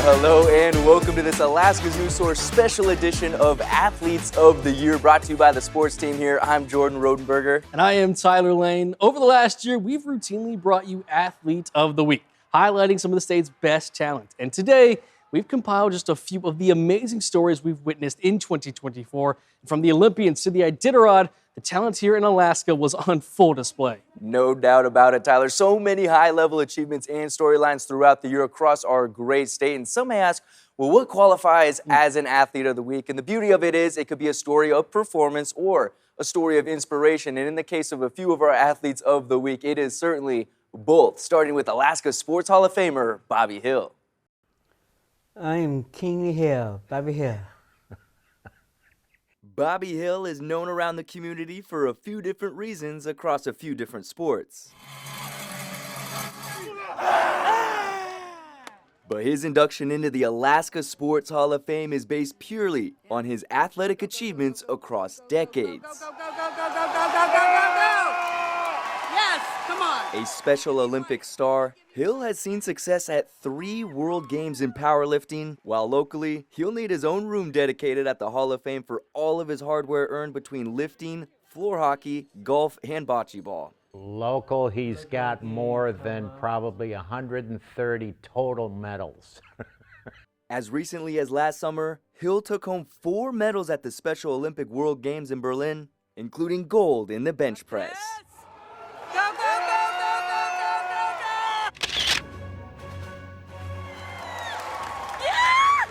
hello, and welcome to this Alaska's News Source special edition of Athletes of the Year, brought to you by the sports team here. I'm Jordan Rodenberger. And I am Tyler Lane. Over the last year, we've routinely brought you Athlete of the Week, highlighting some of the state's best talent. And today, we've compiled just a few of the amazing stories we've witnessed in 2024. From the Olympians to the Iditarod, the talent here in Alaska was on full display. No doubt about it, Tyler. So many high-level achievements and storylines throughout the year across our great state. And some may ask, well, what qualifies as an Athlete of the Week? And the beauty of it is it could be a story of performance or a story of inspiration. And in the case of a few of our Athletes of the Week, it is certainly both, starting with Alaska Sports Hall of Famer Bobby Hill. I'm King Hill, Bobby Hill. Bobby Hill is known around the community for a few different reasons across a few different sports. But his induction into the Alaska Sports Hall of Fame is based purely on his athletic achievements across decades. Yes, come on. A Special Olympics star, Hill has seen success at 3 World Games in powerlifting, while locally, he'll need his own room dedicated at the Hall of Fame for all of his hardware earned between lifting, floor hockey, golf, and bocce ball. Local, he's got more than probably 130 total medals. As recently as last summer, Hill took home 4 medals at the Special Olympic World Games in Berlin, including gold in the bench press. Go, go, go, go, go, go, go, go! Yeah!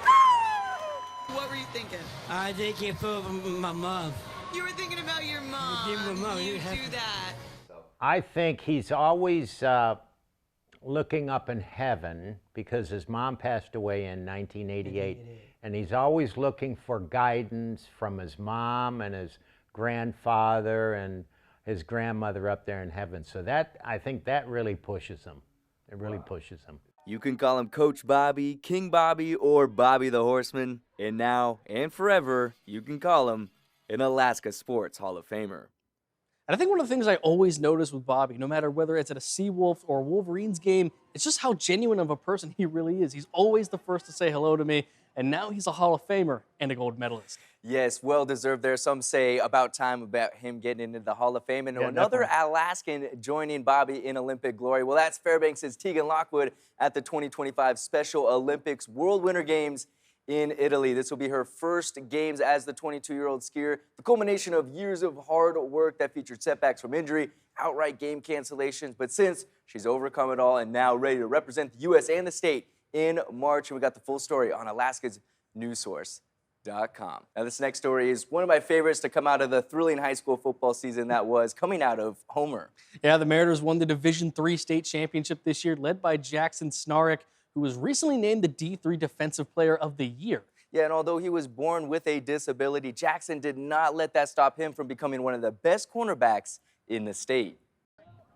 What were you thinking? I think it for my mom. You were thinking about your mom. Yeah, my mom, You you have do to- that. I think he's always looking up in heaven because his mom passed away in 1988, and he's always looking for guidance from his mom and his grandfather and his grandmother up there in heaven. So that, I think that really pushes him. It really pushes him. You can call him Coach Bobby, King Bobby, or Bobby the Horseman. And now, and forever, you can call him an Alaska Sports Hall of Famer. And I think one of the things I always notice with Bobby, no matter whether it's at a Seawolf or Wolverines game, it's just how genuine of a person he really is. He's always the first to say hello to me, and now he's a Hall of Famer and a gold medalist. Yes, well deserved there. Some say about time about him getting into the Hall of Fame. And Yeah, another definitely. Alaskan joining Bobby in Olympic glory. Well, that's Fairbanks' Tegan Lockwood at the 2025 Special Olympics World Winter Games in Italy. This will be her first games as the 22-year-old skier, the culmination of years of hard work that featured setbacks from injury, outright game cancellations. But since she's overcome it all and now ready to represent the U.S. and the state in March, and we got the full story on Alaska's newssource.com. Now, this next story is one of my favorites to come out of the thrilling high school football season that was coming out of Homer. Yeah, the Mariners won the Division III state championship this year, led by Jackson Snarek, who was recently named the D3 Defensive Player of the Year. Yeah, and although he was born with a disability, Jackson did not let that stop him from becoming one of the best cornerbacks in the state.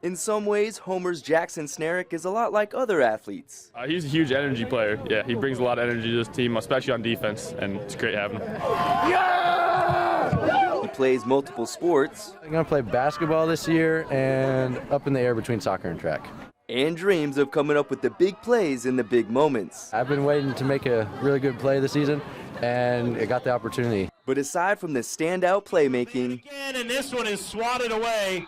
In some ways, Homer's Jackson Snarek is a lot like other athletes. He's a huge energy player. Yeah, he brings a lot of energy to his team, especially on defense, and it's great having him. He plays multiple sports I'm going to play basketball this year and up in the air between soccer and track. and dreams of coming up with the big plays in the big moments. I've been waiting to make a really good play this season, and I got the opportunity. But aside from the standout playmaking, Again, and this one is swatted away.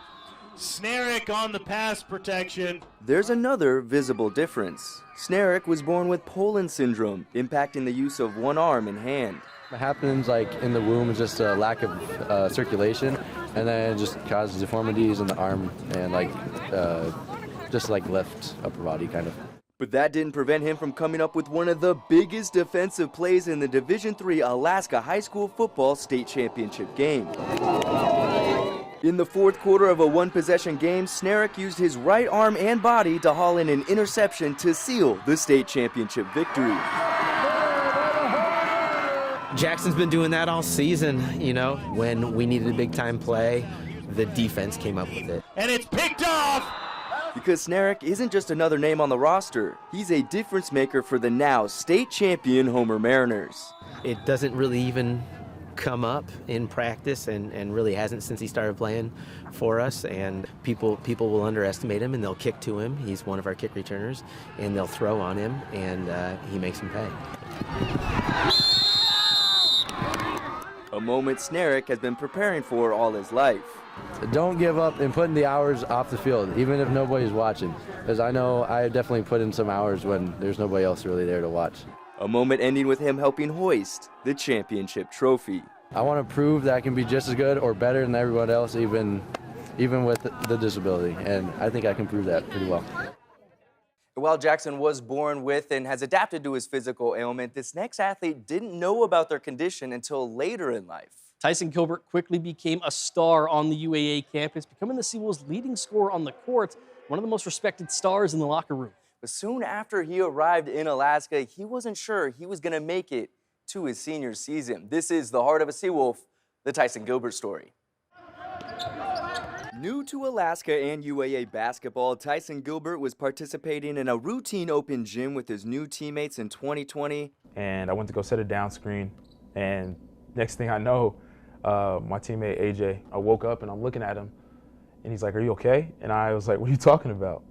Snarek on the pass protection. there's another visible difference. Snarek was born with Poland syndrome, impacting the use of one arm and hand. What happens like in the womb is just a lack of circulation, and then it just causes deformities in the arm and just left upper body kind of. But that didn't prevent him from coming up with one of the biggest defensive plays in the Division III Alaska High School Football State Championship game. In the fourth quarter of a one-possession game, Snarek used his right arm and body to haul in an interception to seal the state championship victory. Jackson's been doing that all season, you know. When we needed a big-time play, the defense came up with it. And it's picked off! Because Snarek isn't just another name on the roster. He's a difference maker for the now state champion Homer Mariners. It doesn't really even come up in practice and really hasn't since he started playing for us. And people will underestimate him and they'll kick to him. He's one of our kick returners, and they'll throw on him, and he makes them pay. A moment Snarick has been preparing for all his life. Don't give up and put in the hours off the field, even if nobody's watching. Because I know I definitely put in some hours when there's nobody else really there to watch. A moment ending with him helping hoist the championship trophy. I want to prove that I can be just as good or better than everyone else, even with the disability. And I think I can prove that pretty well. While Jackson was born with and has adapted to his physical ailment, this next athlete didn't know about their condition until later in life. Tyson Gilbert quickly became a star on the UAA campus, becoming the Seawolves' leading scorer on the court, one of the most respected stars in the locker room. But soon after he arrived in Alaska, he wasn't sure he was going to make it to his senior season. This is the heart of a Seawolf, the Tyson Gilbert story. New to Alaska and UAA basketball, Tyson Gilbert was participating in a routine open gym with his new teammates in 2020. And I went to go set a down screen, and next thing I know, my teammate AJ, I woke up and I'm looking at him, and he's like, "Are you okay?" And I was like, "What are you talking about?"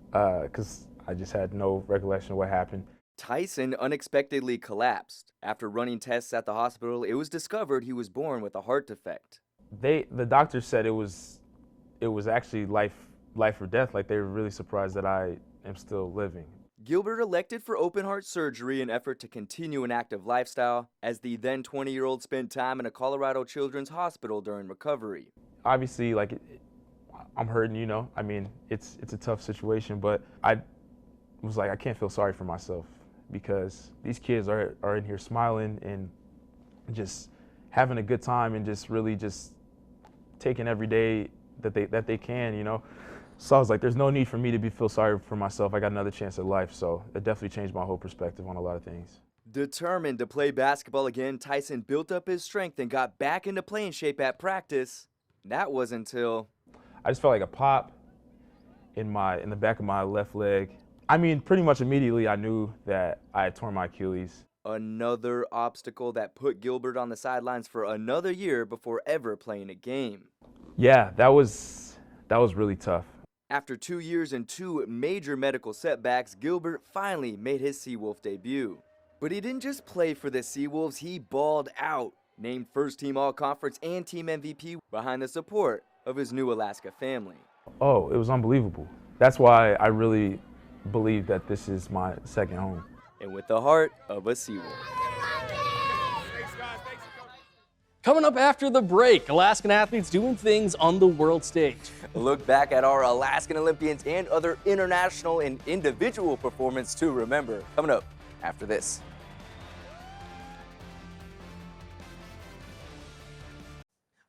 Because I just had no recollection of what happened. Tyson unexpectedly collapsed. After running tests at the hospital, it was discovered he was born with a heart defect. The doctor said it was actually life or death. Like, they were really surprised that I am still living. Gilbert elected for open heart surgery in effort to continue an active lifestyle, as the then 20-year-old spent time in a Colorado Children's Hospital during recovery. Obviously, I'm hurting, you know. I mean, it's a tough situation, but I was like, I can't feel sorry for myself, because these kids are in here smiling and just having a good time and just really just taking every day that they can, you know. So I was like, there's no need for me to feel sorry for myself. I got another chance at life. So it definitely changed my whole perspective on a lot of things. Determined to play basketball again, Tyson built up his strength and got back into playing shape at practice. That was until I just felt like a pop in the back of my left leg. I mean, pretty much immediately I knew that I had torn my Achilles. Another obstacle that put Gilbert on the sidelines for another year before ever playing a game. Yeah, that was really tough. After 2 years and 2 major medical setbacks, Gilbert finally made his Seawolf debut. But he didn't just play for the Seawolves, he balled out. Named first-team All-Conference and team MVP behind the support of his new Alaska family. Oh, it was unbelievable. That's why I really believe that this is my second home. And with the heart of a Seawolf. Coming up after the break, Alaskan athletes doing things on the world stage. A look back at our Alaskan Olympians and other international and individual performance to remember. Coming up after this.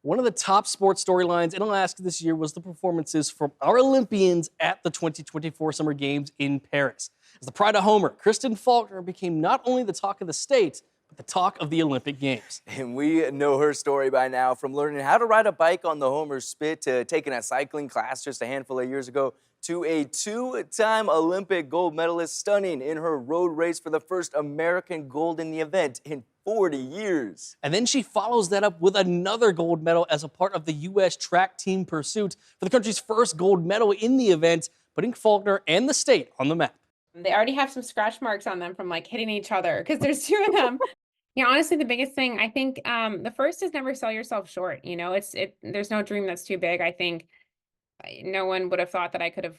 One of the top sports storylines in Alaska this year was the performances from our Olympians at the 2024 Summer Games in Paris. As the pride of Homer, Kristen Faulkner became not only the talk of the state, but the talk of the Olympic Games. And we know her story by now, from learning how to ride a bike on the Homer Spit to taking a cycling class just a handful of years ago to a 2-time Olympic gold medalist, stunning in her road race for the first American gold in the event in 40 years. And then she follows that up with another gold medal as a part of the U.S. track team pursuit for the country's first gold medal in the event, putting Faulkner and the state on the map. They already have some scratch marks on them from hitting each other because there's 2 of them. Yeah, honestly, the biggest thing, I think the first is never sell yourself short. You know, there's no dream that's too big. I think no one would have thought that I could have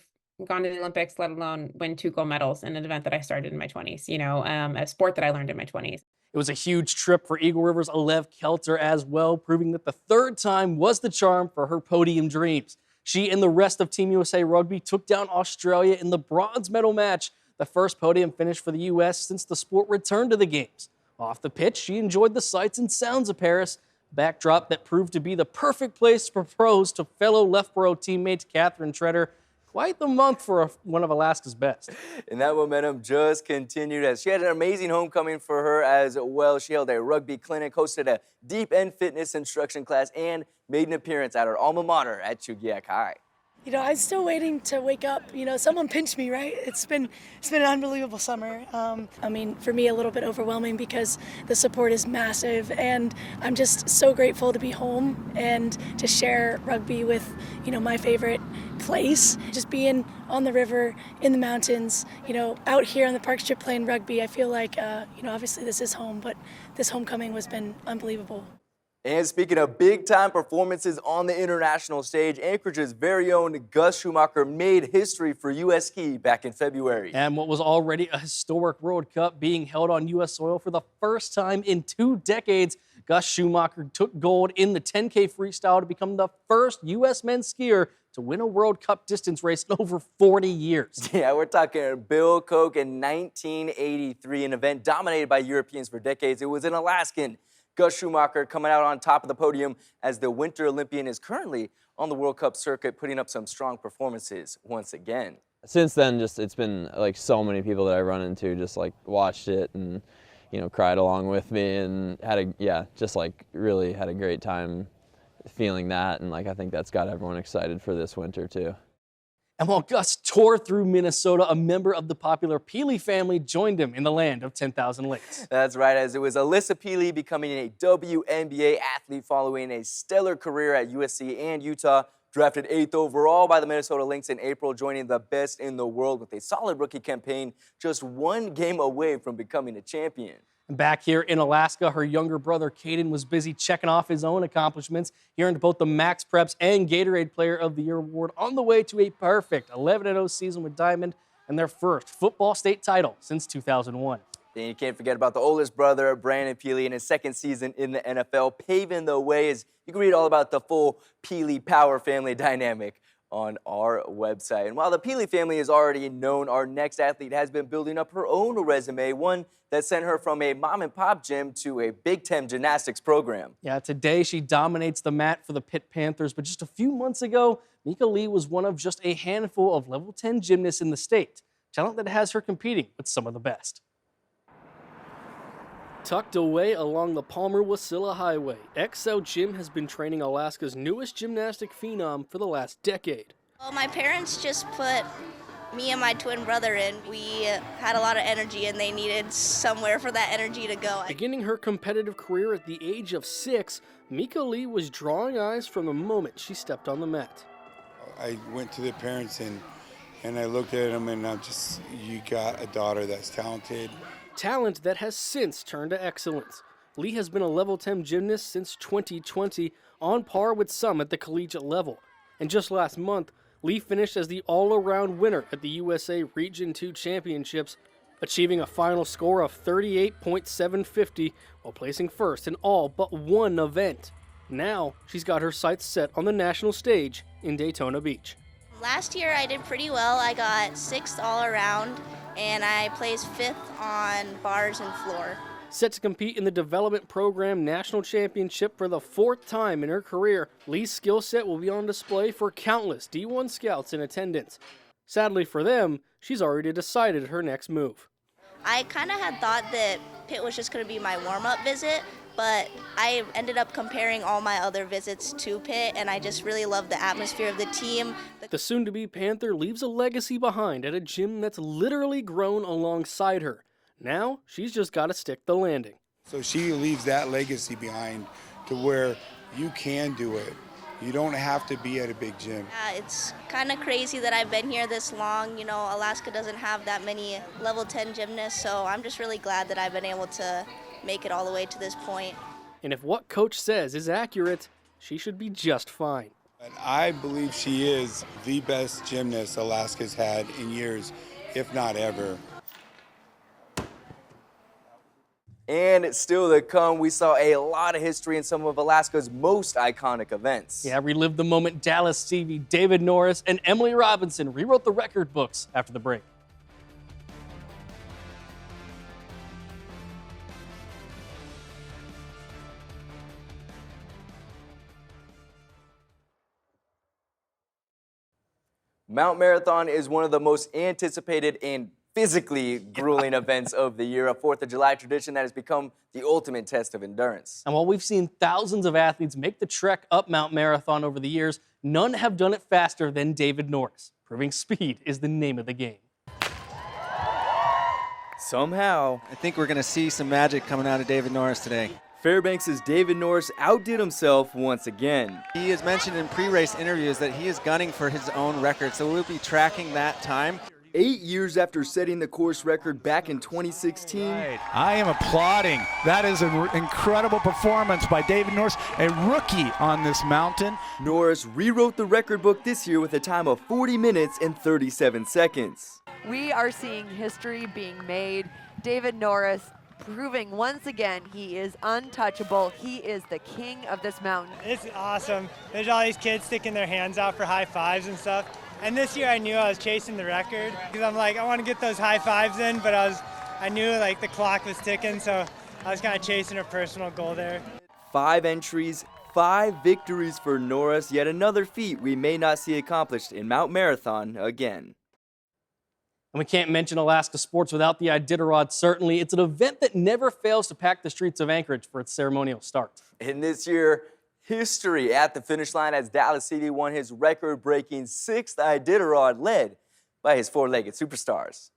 gone to the Olympics, let alone win 2 gold medals in an event that I started in my 20s, a sport that I learned in my 20s. It was a huge trip for Eagle River's Alev Kelter as well, proving that the 3rd time was the charm for her podium dreams. She and the rest of Team USA Rugby took down Australia in the bronze medal match, the first podium finish for the U.S. since the sport returned to the Games. Off the pitch, she enjoyed the sights and sounds of Paris, a backdrop that proved to be the perfect place to propose to fellow Loughborough teammate Catherine Treader. Quite the month for one of Alaska's best. And that momentum just continued as she had an amazing homecoming for her as well. She held a rugby clinic, hosted a deep end fitness instruction class, and made an appearance at her alma mater at Chugiak High. You know, I'm still waiting to wake up. You know, someone pinched me, right? It's been an unbelievable summer. I mean, for me, a little bit overwhelming because the support is massive, and I'm just so grateful to be home and to share rugby with, you know, my favorite place. Just being on the river, in the mountains, you know, out here on the park strip playing rugby. I feel like, you know, obviously this is home, but this homecoming has been unbelievable. And speaking of big-time performances on the international stage, Anchorage's very own Gus Schumacher made history for U.S. ski back in February. And what was already a historic World Cup being held on U.S. soil for the first time in 2 decades, Gus Schumacher took gold in the 10K freestyle to become the first U.S. men's skier to win a World Cup distance race in over 40 years. Yeah, we're talking Bill Koch in 1983, an event dominated by Europeans for decades. It was an Alaskan. Gus Schumacher coming out on top of the podium as the Winter Olympian is currently on the World Cup circuit, putting up some strong performances once again. Since then, it's been like so many people that I run into just like watched it and, you know, cried along with me and really had a great time feeling that. And like, I think that's got everyone excited for this winter too. And while Gus tore through Minnesota, a member of the popular Peely family joined him in the land of 10,000 lakes. That's right, as it was Alyssa Peely becoming a WNBA athlete following a stellar career at USC and Utah. Drafted 8th overall by the Minnesota Lynx in April, joining the best in the world with a solid rookie campaign, just 1 game away from becoming a champion. Back here in Alaska, her younger brother, Caden, was busy checking off his own accomplishments. He earned both the Max Preps and Gatorade Player of the Year award on the way to a perfect 11-0 season with Diamond and their first football state title since 2001. Then you can't forget about the oldest brother, Brandon Peely, in his 2nd season in the NFL, paving the way. As you can read all about the full Peely Power family dynamic on our website. And while the Peely family is already known, our next athlete has been building up her own resume, one that sent her from a mom-and-pop gym to a Big Ten gymnastics program. Yeah, today she dominates the mat for the Pitt Panthers, but just a few months ago, Mika Lee was one of just a handful of level 10 gymnasts in the state, talent that has her competing with some of the best. Tucked away along the Palmer-Wasilla Highway, XL Gym has been training Alaska's newest gymnastic phenom for the last decade. Well, my parents just put me and my twin brother in. We had a lot of energy and they needed somewhere for that energy to go. Beginning her competitive career at the age of 6, Mika Lee was drawing eyes from the moment she stepped on the mat. I went to the parents and I looked at them and you got a daughter that's talented. Talent that has since turned to excellence. Lee has been a level 10 gymnast since 2020, on par with some at the collegiate level. And just last month, Lee finished as the all-around winner at the USA Region 2 Championships, achieving a final score of 38.750 while placing first in all but one event. Now, she's got her sights set on the national stage in Daytona Beach. Last year I did pretty well. I got 6th all around and I placed 5th on bars and floor. Set to compete in the Development Program National Championship for the 4th time in her career, Lee's skill set will be on display for countless D1 scouts in attendance. Sadly for them, she's already decided her next move. I kind of had thought that Pitt was just going to be my warm-up visit, but I ended up comparing all my other visits to Pitt, and I just really loved the atmosphere of the team. The soon-to-be Panther leaves a legacy behind at a gym that's literally grown alongside her. Now, she's just got to stick the landing. So she leaves that legacy behind to where you can do it. You don't have to be at a big gym. Yeah, it's kind of crazy that I've been here this long. You know, Alaska doesn't have that many level 10 gymnasts, so I'm just really glad that I've been able to make it all the way to this point. And if what coach says is accurate, she should be just fine. And I believe she is the best gymnast Alaska's had in years, if not ever. And still to come, we saw a lot of history in some of Alaska's most iconic events. Yeah, relive the moment Dallas Stevie, David Norris, and Emily Robinson rewrote the record books after the break. Mount Marathon is one of the most anticipated and physically grueling events of the year, a 4th of July tradition that has become the ultimate test of endurance. And while we've seen thousands of athletes make the trek up Mount Marathon over the years, none have done it faster than David Norris, proving speed is the name of the game. Somehow, I think we're going to see some magic coming out of David Norris today. Fairbanks' David Norris outdid himself once again. He has mentioned in pre-race interviews that he is gunning for his own record, so we'll be tracking that time. 8 years after setting the course record back in 2016. I am applauding. That is an incredible performance by David Norris, a rookie on this mountain. Norris rewrote the record book this year with a time of 40 minutes and 37 seconds. We are seeing history being made. David Norris proving once again he is untouchable. He is the king of this mountain. It's awesome. There's all these kids sticking their hands out for high fives and stuff. And this year I knew I was chasing the record because I'm like, I want to get those high fives in, but I knew like the clock was ticking, so I was kind of chasing a personal goal there. 5 entries, 5 victories for Norris, yet another feat we may not see accomplished in Mount Marathon again. And we can't mention Alaska sports without the Iditarod, certainly. It's an event that never fails to pack the streets of Anchorage for its ceremonial start. And this year, history at the finish line as Dallas CV won his record-breaking 6th Iditarod, led by his 4-legged superstars.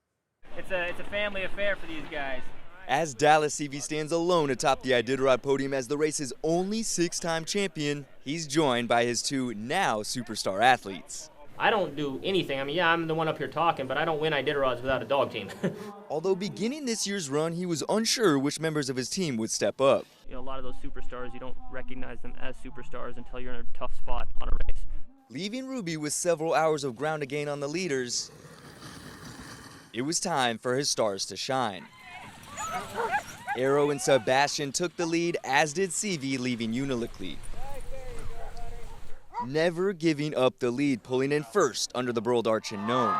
It's a family affair for these guys. As Dallas CV stands alone atop the Iditarod podium as the race's only 6-time champion, he's joined by his 2 now superstar athletes. I don't do anything. I mean, yeah, I'm the one up here talking, but I don't win Iditarods without a dog team. Although beginning this year's run, he was unsure which members of his team would step up. You know, a lot of those superstars, you don't recognize them as superstars until you're in a tough spot on a race. Leaving Ruby with several hours of ground to gain on the leaders, it was time for his stars to shine. Arrow and Sebastian took the lead, as did CV, leaving Unilically. Never giving up the lead, pulling in first under the Burled Arch and Gnome.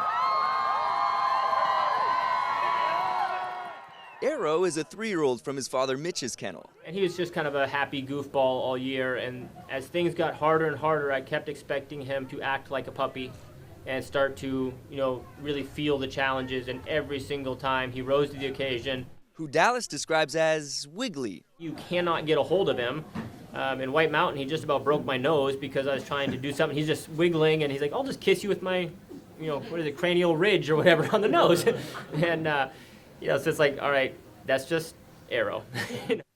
Arrow is a 3-year-old from his father Mitch's kennel. And he was just kind of a happy goofball all year, and as things got harder and harder, I kept expecting him to act like a puppy and start to, you know, really feel the challenges, and every single time he rose to the occasion. Who Dallas describes as wiggly. You cannot get a hold of him. In White Mountain, he just about broke my nose because I was trying to do something. He's just wiggling, and he's like, I'll just kiss you with my, you know, what is it, cranial ridge or whatever on the nose. And, you know, so it's like, all right, that's just Arrow.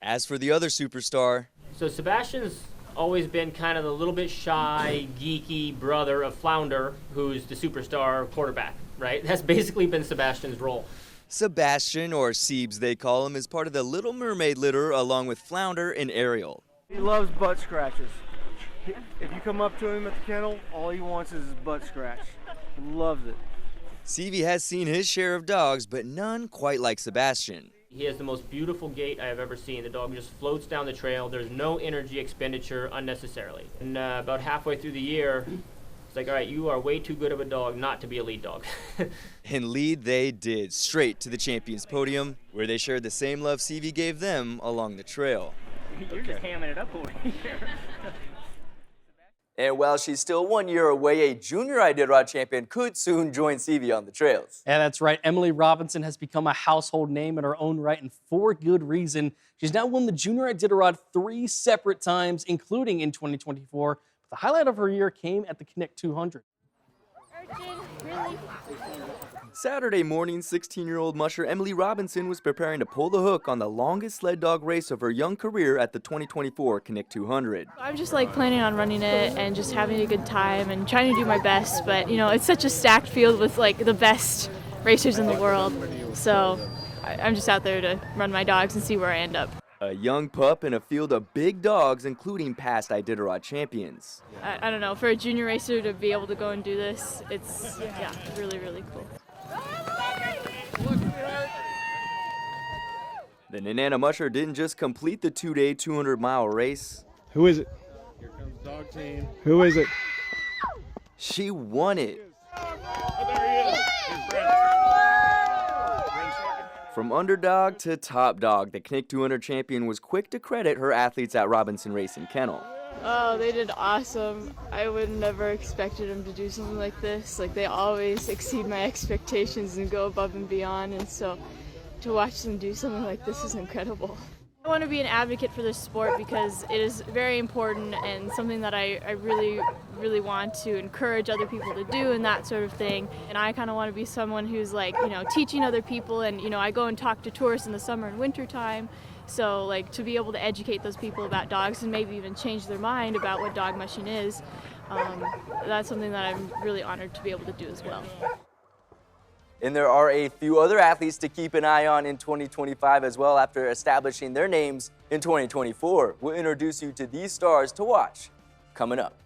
As for the other superstar. So Sebastian's always been kind of the little bit shy, geeky brother of Flounder, who's the superstar quarterback, right? That's basically been Sebastian's role. Sebastian, or Seebs they call him, is part of the Little Mermaid litter along with Flounder and Ariel. He loves butt scratches. If you come up to him at the kennel, all he wants is his butt scratch. He loves it. CV has seen his share of dogs, but none quite like Sebastian. He has the most beautiful gait I have ever seen. The dog just floats down the trail. There's no energy expenditure unnecessarily. And about halfway through the year, it's like, all right, you are way too good of a dog not to be a lead dog. And lead they did, straight to the champions podium, where they shared the same love CV gave them along the trail. You're just hamming it up over here. And while she's still 1 year away, a junior Iditarod champion could soon join CV on the trails. Yeah, that's right. Emily Robinson has become a household name in her own right, and for good reason. She's now won the junior Iditarod 3 separate times, including in 2024. But the highlight of her year came at the Connect 200. Saturday morning, 16-year-old musher Emily Robinson was preparing to pull the hook on the longest sled dog race of her young career at the 2024 Connect 200. I'm just like planning on running it and just having a good time and trying to do my best, but you know, it's such a stacked field with like the best racers in the world, so I'm just out there to run my dogs and see where I end up. A young pup in a field of big dogs, including past Iditarod champions. I don't know, for a junior racer to be able to go and do this, it's, yeah, really, really cool. The Nanana musher didn't just complete the 2-day, 200-mile race. Who is it? Here comes dog team. Who is it? She won it. From underdog to top dog, the Connect 200 champion was quick to credit her athletes at Robinson Racing Kennel. Oh, they did awesome. I would never expected them to do something like this. Like, they always exceed my expectations and go above and beyond, and so to watch them do something like this is incredible. I want to be an advocate for this sport because it is very important and something that I really want to encourage other people to do and that sort of thing. And I kind of want to be someone who's like, teaching other people, and I go and talk to tourists in the summer and winter time. So like to be able to educate those people about dogs and maybe even change their mind about what dog mushing is, that's something that I'm really honored to be able to do as well. And there are a few other athletes to keep an eye on in 2025 as well after establishing their names in 2024. We'll introduce you to these stars to watch coming up.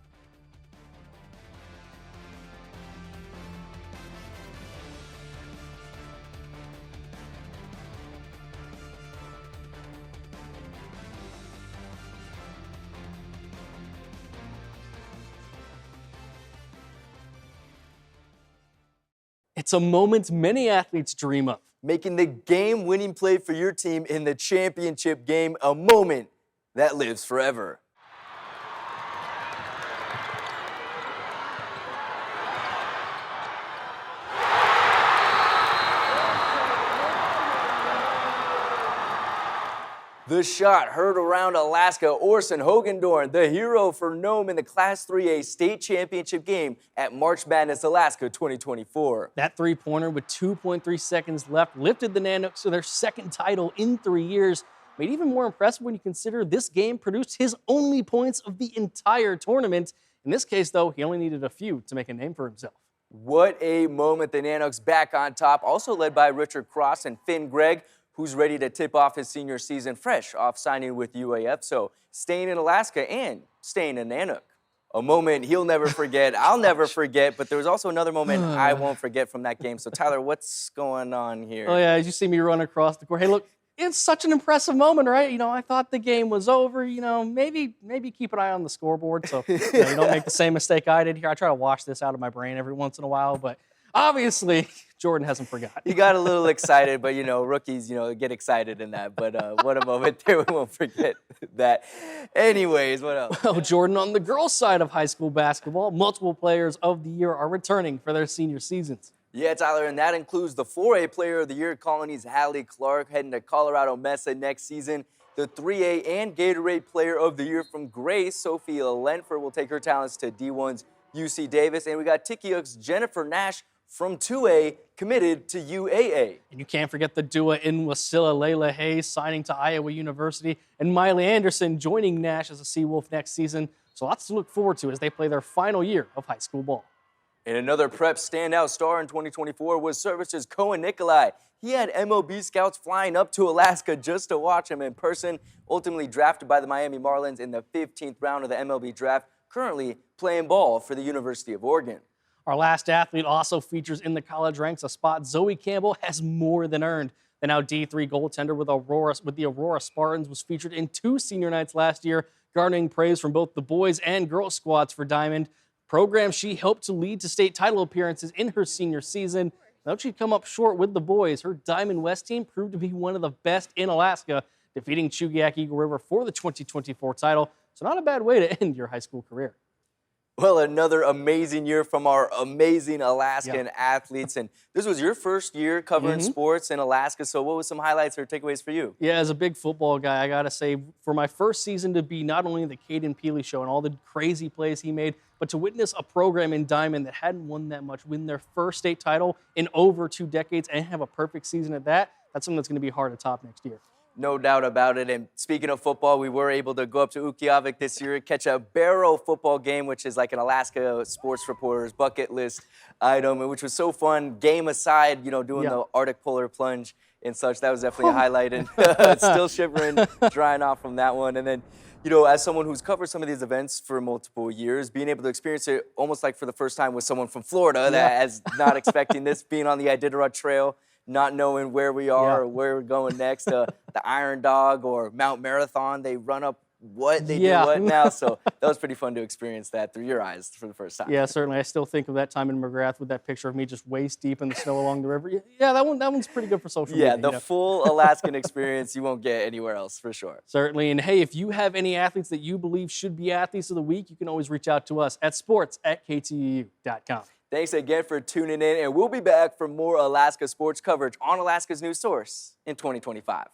It's a moment many athletes dream of. Making the game-winning play for your team in the championship game, a moment that lives forever. The shot heard around Alaska, Orson Hogendorn, the hero for Nome in the Class 3A state championship game at March Madness, Alaska 2024. That three-pointer with 2.3 seconds left lifted the Nanooks to their second title in 3 years. Made even more impressive when you consider this game produced his only points of the entire tournament. In this case, though, he only needed a few to make a name for himself. What a moment. The Nanooks back on top, also led by Richard Cross and Finn Gregg, who's ready to tip off his senior season fresh off signing with UAF. So staying in Alaska and staying in Nanook. A moment he'll never forget, I'll never forget, but there was also another moment I won't forget from that game. So Tyler, what's going on here? Oh yeah, as you see me run across the court. Hey, look, it's such an impressive moment, right? I thought the game was over. Maybe keep an eye on the scoreboard so you don't make the same mistake I did here. I try to wash this out of my brain every once in a while, but obviously, Jordan hasn't forgotten. He got a little excited, but, rookies, get excited in that. But what a moment there. We won't forget that. Anyways, what else? Well, Jordan, on the girls' side of high school basketball, multiple players of the year are returning for their senior seasons. Yeah, Tyler, and that includes the 4A Player of the Year, Colony's Hallie Clark, heading to Colorado Mesa next season. The 3A and Gatorade Player of the Year from Grace, Sophia Lenford, will take her talents to D1's UC Davis. And we got Tikiook's Jennifer Nash from 2A, committed to UAA. And you can't forget the duo in Wasilla, Layla Hayes signing to Iowa University, and Miley Anderson joining Nash as a Seawolf next season. So lots to look forward to as they play their final year of high school ball. And another prep standout star in 2024 was Service's Cohen Nikolai. He had MLB scouts flying up to Alaska just to watch him in person, ultimately drafted by the Miami Marlins in the 15th round of the MLB draft, currently playing ball for the University of Oregon. Our last athlete also features in the college ranks, a spot Zoe Campbell has more than earned. The now D3 goaltender with the Aurora Spartans was featured in 2 senior nights last year, garnering praise from both the boys and girls squads for Diamond. Program she helped to lead to state title appearances in her senior season. Though she'd come up short with the boys, her Diamond West team proved to be one of the best in Alaska, defeating Chugiak Eagle River for the 2024 title. So not a bad way to end your high school career. Well, another amazing year from our amazing Alaskan athletes. And this was your first year covering sports in Alaska. So what was some highlights or takeaways for you? Yeah, as a big football guy, I got to say, for my first season to be not only the Caden Peely show and all the crazy plays he made, but to witness a program in Diamond that hadn't won that much win their first state title in over 2 decades and have a perfect season at that, that's something that's going to be hard to top next year. No doubt about it. And speaking of football, we were able to go up to Ukiavik this year, catch a barrel football game, which is like an Alaska sports reporter's bucket list item, which was so fun. Game aside, doing the Arctic polar plunge and such. That was definitely a highlight. And still shivering, drying off from that one. And then, as someone who's covered some of these events for multiple years, being able to experience it almost like for the first time with someone from Florida that is not expecting this, being on the Iditarod Trail, not knowing where we are or where we're going next. The Iron Dog or Mount Marathon, they run up what? They do what now? So that was pretty fun to experience that through your eyes for the first time. Yeah, certainly. I still think of that time in McGrath with that picture of me just waist deep in the snow along the river. Yeah, that one's pretty good for social media. Yeah, the full Alaskan experience you won't get anywhere else for sure. Certainly. And hey, if you have any athletes that you believe should be athletes of the week, you can always reach out to us at sports@ktuu.com. Thanks again for tuning in, and we'll be back for more Alaska sports coverage on Alaska's News Source in 2025.